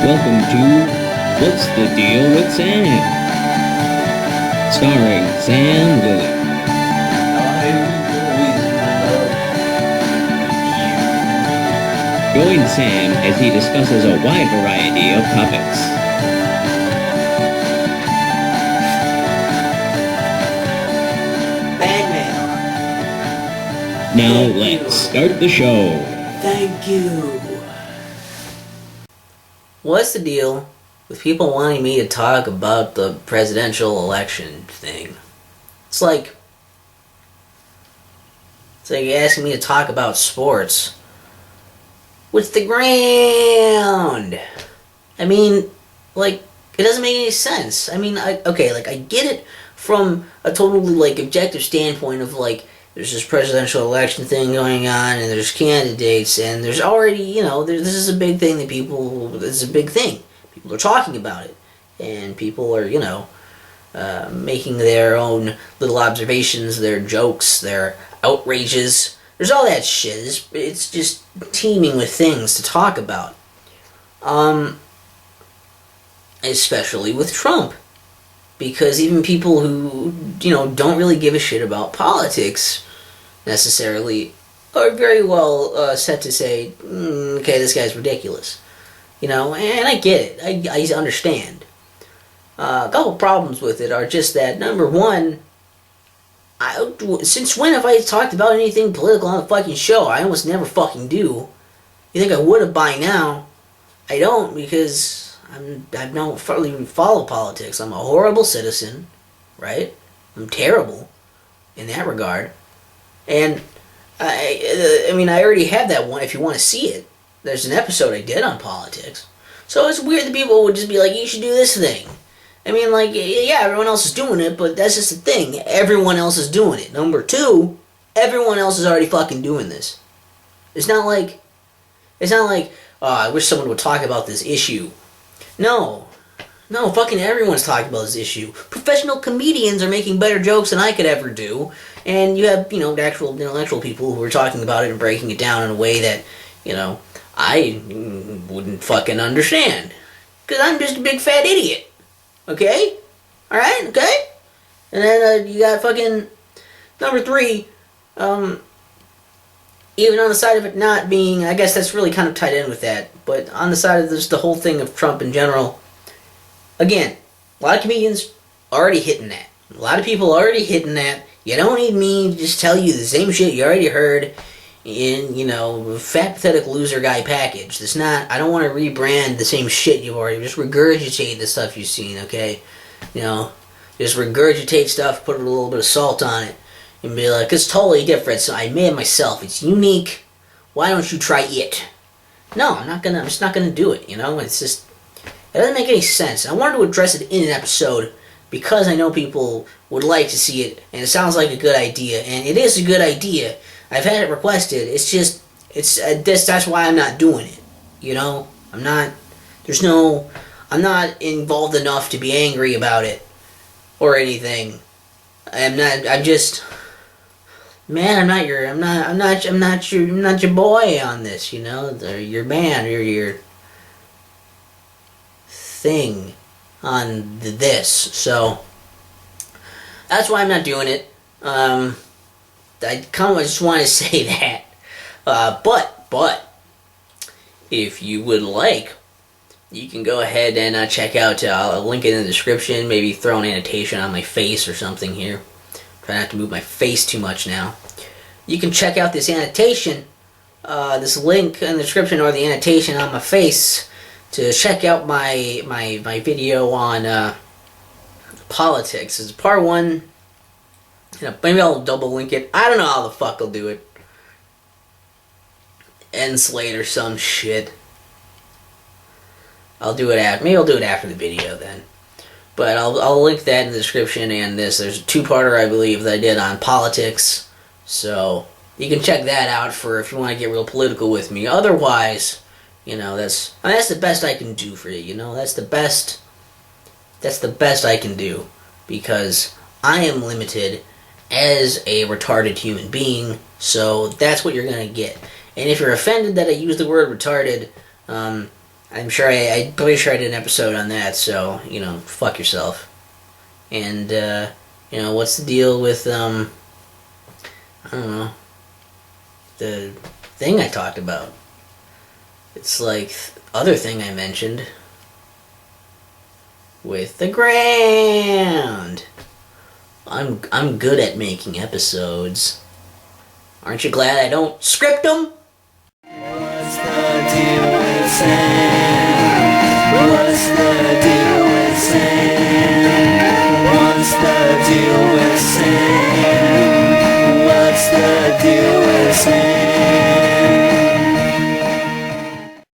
Welcome to What's the Deal with Sam? Starring Sam Lilly. Join Sam as he discusses a wide variety of topics. Batman. Now let's start the show. Thank you. What's the deal with people wanting me to talk about the presidential election thing? It's like asking me to talk about sports. What's the ground? I mean, it doesn't make any sense. I mean, I get it from a totally, objective standpoint of, there's this presidential election thing going on, and there's candidates, and there's already, this is a big thing that this is a big thing. People are talking about it, and people are, making their own little observations, their jokes, their outrages. There's all that shit. It's just teeming with things to talk about. Especially with Trump. Because even people who, don't really give a shit about politics necessarily are very well set to say, okay, this guy's ridiculous. And I get it. I understand. A couple problems with it are just that, number one, since when have I talked about anything political on the fucking show? I almost never fucking do. You think I would have by now? I don't, because I don't really follow politics. I'm a horrible citizen, right? I'm terrible in that regard. And I already have that one. If you want to see it, there's an episode I did on politics. So it's weird that people would just be like, you should do this thing. I mean, yeah, everyone else is doing it, but that's just the thing. Everyone else is doing it. Number two, everyone else is already fucking doing this. It's not like, oh, I wish someone would talk about this issue. No, fucking everyone's talking about this issue. Professional comedians are making better jokes than I could ever do. And you have, actual intellectual people who are talking about it and breaking it down in a way that, I wouldn't fucking understand. Because I'm just a big fat idiot. Okay? Alright? Okay? And then you got fucking number three, even on the side of it not being, I guess that's really kind of tied in with that, but on the side of this, the whole thing of Trump in general, again, a lot of comedians already hitting that. A lot of people already hitting that. You don't need me to just tell you the same shit you already heard in, fat, pathetic loser guy package. It's not, I don't want to rebrand the same shit you've already, just regurgitate the stuff you've seen, okay? Just regurgitate stuff, put a little bit of salt on it, and be like, it's totally different, so I made it myself, it's unique, why don't you try it? No, I'm just not gonna do it, it's just, it doesn't make any sense. I wanted to address it in an episode, because I know people would like to see it, and it sounds like a good idea, and it is a good idea. I've had it requested. It's just, that's why I'm not doing it. I'm not involved enough to be angry about it or anything. I'm not your boy on this, or your man, or your thing on this. So that's why I'm not doing it. I kind of just want to say that. But if you would like, you can go ahead and check out, I'll link it in the description, maybe throw an annotation on my face or something here. Try not to move my face too much now. You can check out this annotation, this link in the description, or the annotation on my face, to check out my video on politics. It's part one. Maybe I'll double link it. I don't know how the fuck I'll do it. Slate or some shit. Maybe I'll do it after the video then. But I'll link that in the description and this. There's a two-parter, I believe, that I did on politics. So you can check that out for if you want to get real political with me. Otherwise, that's the best I can do for you. That's the best I can do, because I am limited as a retarded human being, so that's what you're going to get. And if you're offended that I use the word retarded, I'm pretty sure I did an episode on that. So fuck yourself. And what's the deal with I don't know, the thing I talked about? It's like other thing I mentioned with the ground. I'm good at making episodes. Aren't you glad I don't script them? What's the deal with Sam? What's the deal with Sam? What's the deal with Sam? What's the deal